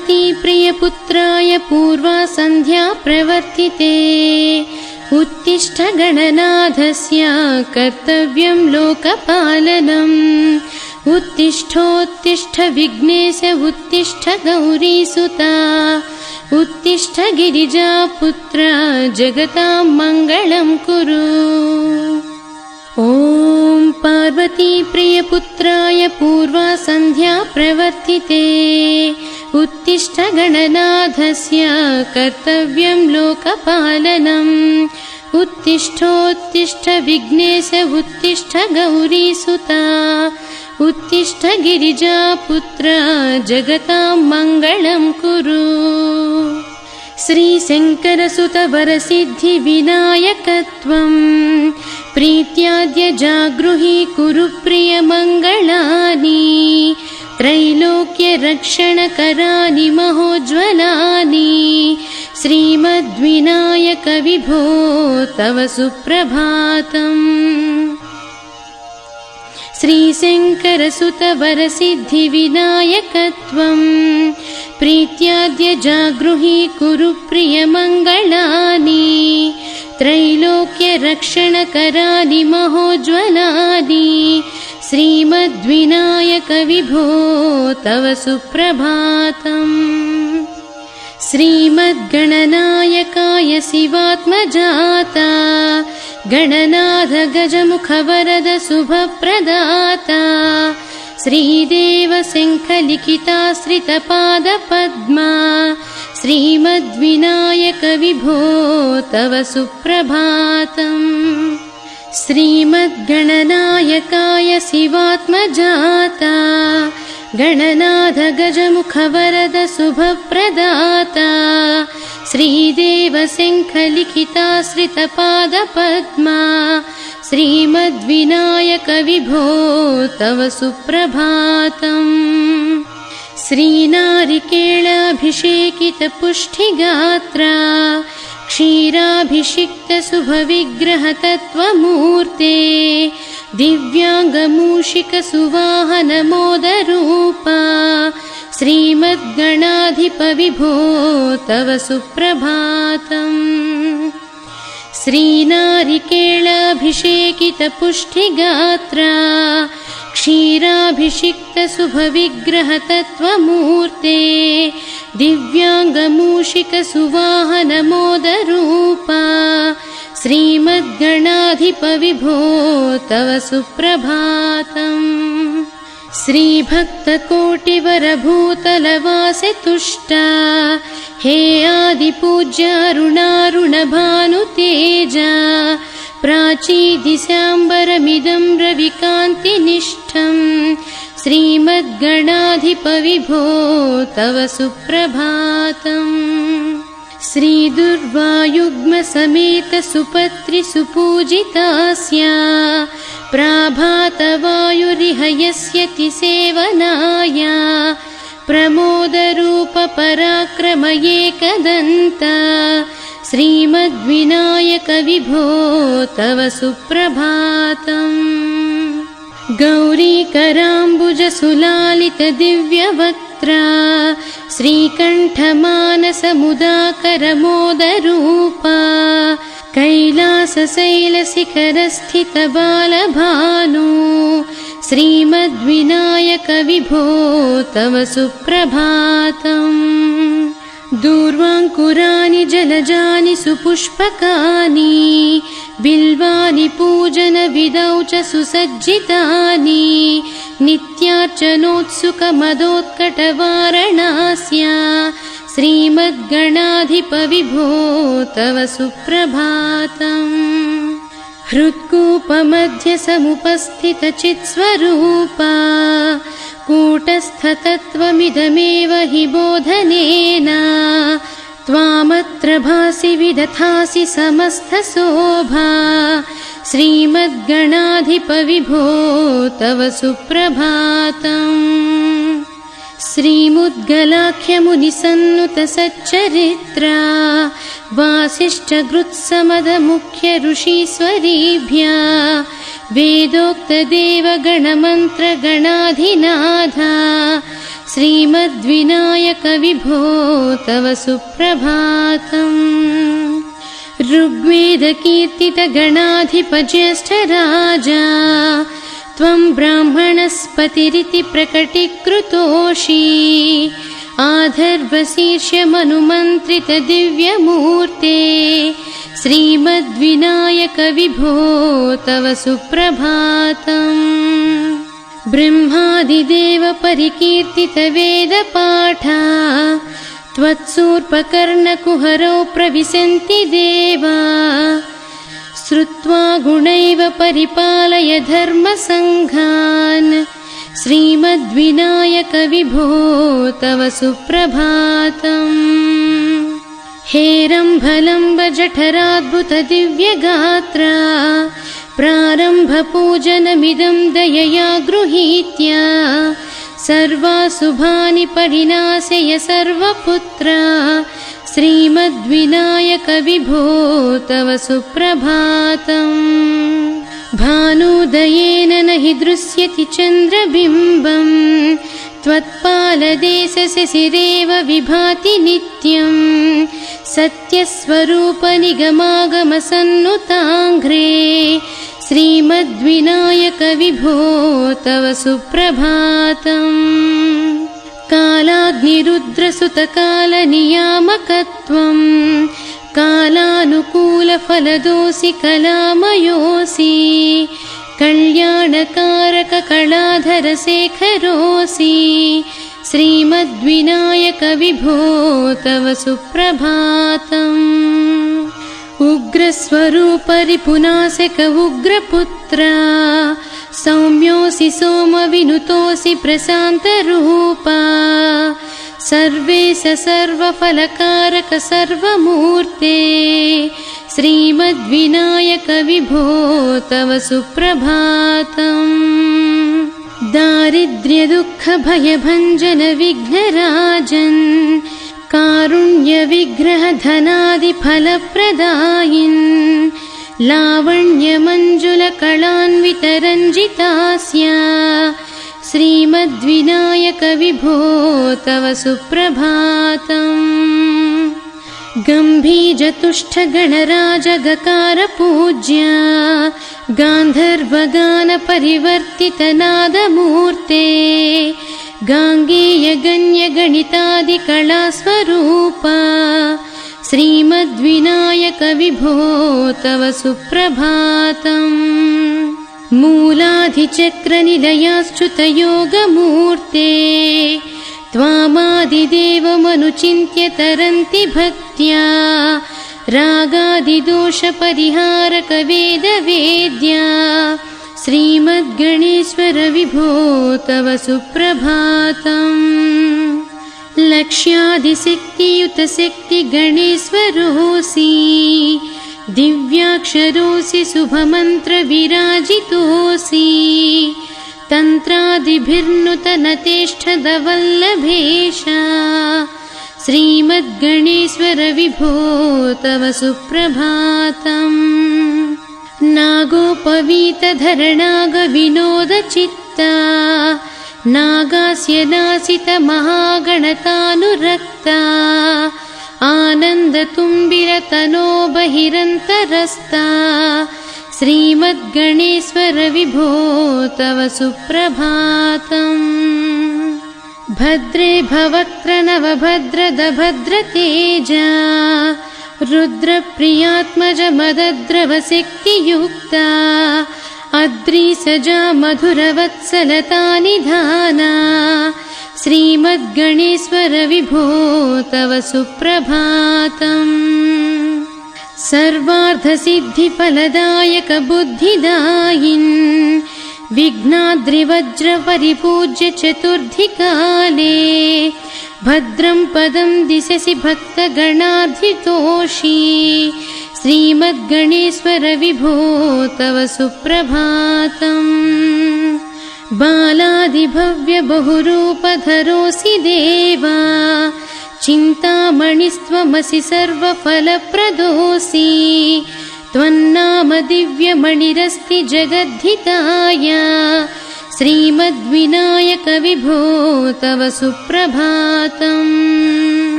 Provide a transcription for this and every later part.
पार्वतीप्रियपुत्राय पूर्वा सन्ध्या प्रवर्तिते उत्तिष्ठ गणनाथस्य कर्तव्यं लोकपालनम् उत्तिष्ठोत्तिष्ठ विघ्नेश उत्तिष्ठ गौरीसुता उत्तिष्ठ गिरिजापुत्र जगतां मङ्गलं कुरु। ॐ पार्वतीप्रियपुत्राय पूर्वा सन्ध्या प्रवर्तिते उत्तिष्ठ गणनाथस्य कर्तव्यं लोकपालनम् उत्तिष्ठोत्तिष्ठ विघ्नेश उत्तिष्ठ गौरीसुता उत्तिष्ठ गिरिजापुत्र जगतां मङ्गलं कुरु। श्रीशङ्करसुत वरसिद्धिविनायकत्वं प्रीत्याद्य जागृहि कुरु प्रियमङ्गलानि त्रैलोक्यरक्षणकरानि महोज्ज्वलानि श्रीमद्विनायक विभो तव सुप्रभातम्। श्रीशङ्करसुत वरसिद्धिविनायकत्वं प्रीत्याद्य जागृहि कुरु प्रियमङ्गलानि त्रैलोक्यरक्षणकरानि महोज्ज्वलानि श्रीमद्विनायक विभो तव सुप्रभातम्। श्रीमद्गणनायकाय शिवात्मजाता गणनाथ गजमुखवरद शुभप्रदाता श्रीदेव शङ्खलिखिताश्रितपादपद्मा श्रीमद्विनायक विभो तव सुप्रभातम्। श्रीमद्गणनायकाय शिवात्मजाता गणनाथ गजमुखवरद शुभप्रदाता श्रीदेव शङ्खलिखिताश्रितपादपद्मा श्रीमद्विनायक विभो तव सुप्रभातम्। श्रीनारिकेलाभिषेकितपुष्टिगात्रा क्षीराभिषिक्तशुभविग्रहतत्त्वमूर्ते दिव्याङ्गमूषिकसुवाहनमोदरूपा श्रीमद्गणाधिपविभो तव सुप्रभातम्। श्रीनारिकेलाभिषेकितपुष्टिगात्रा क्षीराभिषिक्तशुभविग्रहतत्त्वमूर्ते दिव्याङ्गमूषिकसुवाहनमोदरूपा श्रीमद्गणाधिपविभो तव सुप्रभातम्। श्रीभक्तकोटिवरभूतलवासे तुष्टा हे आदिपूज्य अरुणारुणभानुतेजा प्राचीदिशाम्बरमिदं रविकान्तिनिष्ठं श्रीमद्गणाधिपविभो तव सुप्रभातम्। श्रीदुर्वायुग्मसमेत सुपत्रिसुपूजितास्या प्राभातवायुरिह यस्यति सेवनाय प्रमोदरूपपराक्रम एकदन्ता श्रीमद्विनायक विभो तव सुप्रभातम्। गौरीकराम्बुजसुलालितदिव्यवक्त्रा श्रीकण्ठमानसमुदाकरमोदरूपा कैलासशैलशिखरस्थितबालभानु श्रीमद्विनायक विभो तव सुप्रभातम्। दूर्वाङ्कुराणि जलजानि सुपुष्पकानि बिल्वानि पूजनविधौ च सुसज्जितानि नित्यार्चनोत्सुकमदोत्कटवारणास्या श्रीमद्गणाधिपविभो तव सुप्रभातम्। हृत्कूपमध्यसमुपस्थितचित्स्वरूपा कूटस्थतत्त्वमिदमेव हि बोधनेन त्वामत्र भासि विदधासि समस्तशोभा श्रीमद्गणाधिपविभो तव सुप्रभातम्। श्रीमुद्गलाख्यमुनिसन्नुतसच्चरित्रा वासिष्ठगृत्समदमुख्यऋषीश्वरीभ्या वेदोक्तदेवगणमन्त्रगणाधिनाथा श्रीमद्विनायक विभो तव सुप्रभातम्। ऋग्वेदकीर्तितगणाधिपज्येष्ठराजा त्वं ब्राह्मणस्पतिरिति प्रकटीकृतोषि आधर्वशीर्षमनुमन्त्रितदिव्यमूर्ते श्रीमद्विनायक विभो तव सुप्रभातम्। ब्रह्मादिदेव परिकीर्तितवेदपाठा त्वत्सूर्पकर्णकुहरौ प्रविशन्ति देवा श्रुत्वा गुणैव परिपालय धर्मसङ्घान् श्रीमद्विनायक विभो तव सुप्रभातम्। हेरम्भलम्बजठराद्भुतदिव्यगात्रा प्रारम्भपूजनमिदं दयया गृहीत्या सर्वाशुभानि परिनाशय सर्वपुत्रा श्रीमद्विनायक विभो तव सुप्रभातम्। भानुदयेन न हि दृश्यति चन्द्रबिम्बम् त्वत्पालदेशशिशिरेव विभाति नित्यम् सत्यस्वरूपनिगमागमसन्नुताङ्घ्रे श्रीमद्विनायक विभो तव सुप्रभातम्। कालाग्निरुद्रसुतकालनियामकत्वम् कालानुकूलफलदोषि कलामयोऽसि कल्याणकारककलाधरशेखरोऽसि श्रीमद्विनायक विभो तव सुप्रभातम्। उग्रस्वरूपरिपुनाशक उग्रपुत्रा सौम्योऽसि सोमविनुतोऽसि प्रशान्तरूपा सर्वेश सर्वफलकारक सर्वमूर्ते श्रीमद्विनायक विभो तव सुप्रभातम्। दारिद्र्यदुःखभयभञ्जन विघ्नराजन् कारुण्यविग्रह धनादिफलप्रदायिन् लावण्यमञ्जुलकलान्वितरञ्जितास्या श्रीमद्विनायक विभो तव सुप्रभातम्। गम्भीरतुष्टगणराजगकारपूज्या गान्धर्वगानपरिवर्तितनादमूर्ते गाङ्गेयगण्यगणितादिकलास्वरूपा श्रीमद्विनायक विभो तव सुप्रभातम्। मूलाधिचक्रनिलयाश्च्युतयोगमूर्ते त्वामादिदेवमनुचिन्त्य तरन्ति भक्त्या रागादिदोषपरिहारक वेदवेद्या श्रीमद्गणेश्वर विभो तव सुप्रभातम्। लक्ष्यादिशक्तियुतशक्तिगणेश्वरोऽसि दिव्याक्षरोऽसि शुभमन्त्रविराजितोऽसि तन्त्रादिभिर्नुतनतेष्ठदवल्लभेश श्रीमद्गणेश्वर विभो तव सुप्रभातम्। नागोपवीतधरणागविनोदचित्ता नागास्य नासितमहागणतानुरक्ता आनन्दतुम्बिरतनो बहिरन्तरस्ता श्रीमद्गणेश्वर विभो तव सुप्रभातम्। भद्रे भवक्त्र नवभद्रद भद्रतेजा रुद्रप्रियात्मज मदद्रवशक्तियुक्ता अद्रिसजा मधुरवत्सलता निधाना श्रीमद्गणेश्वर विभो तव सुप्रभातम्। सर्वार्थसिद्धिफलदायक बुद्धिदायिन् विघ्नाद्रिवज्रपरिपूज्य चतुर्धिकाले भद्रं पदं दिशसि भक्तगणार्धितोषि श्रीमद्गणेश्वर विभो तव सुप्रभातम्। बालादिभव्य बहुरूपधरोऽसि देवा चिन्तामणिस्त्वमसि सर्वफलप्रदोऽसि त्वन्नाम दिव्यमणिरस्ति जगद्धिताय श्रीमद्विनायक विभो तव सुप्रभातम्।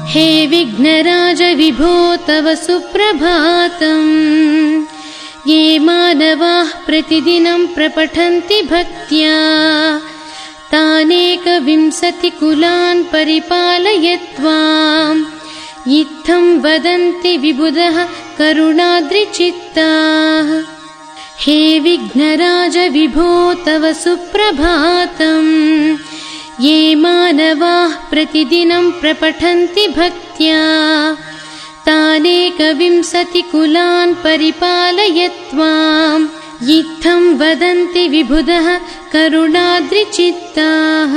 हे विघ्नराज विभो तव सुप्रभातम्। ये मानवाः प्रतिदिनं प्रपठन्ति भक्त्या तानेकविंशतिकुलान् परिपालय त्वाम्। इत्थं वदन्ति विबुधः करुणाद्रिचित्ताः। हे विघ्नराज विभो तव सुप्रभातम्। ये मानवाः प्रतिदिनं प्रपठन्ति भक्त्या तानेकविंशतिकुलान् परिपालय त्वाम्। इत्थं वदन्ति विबुधः करुणाद्रिचित्ताः।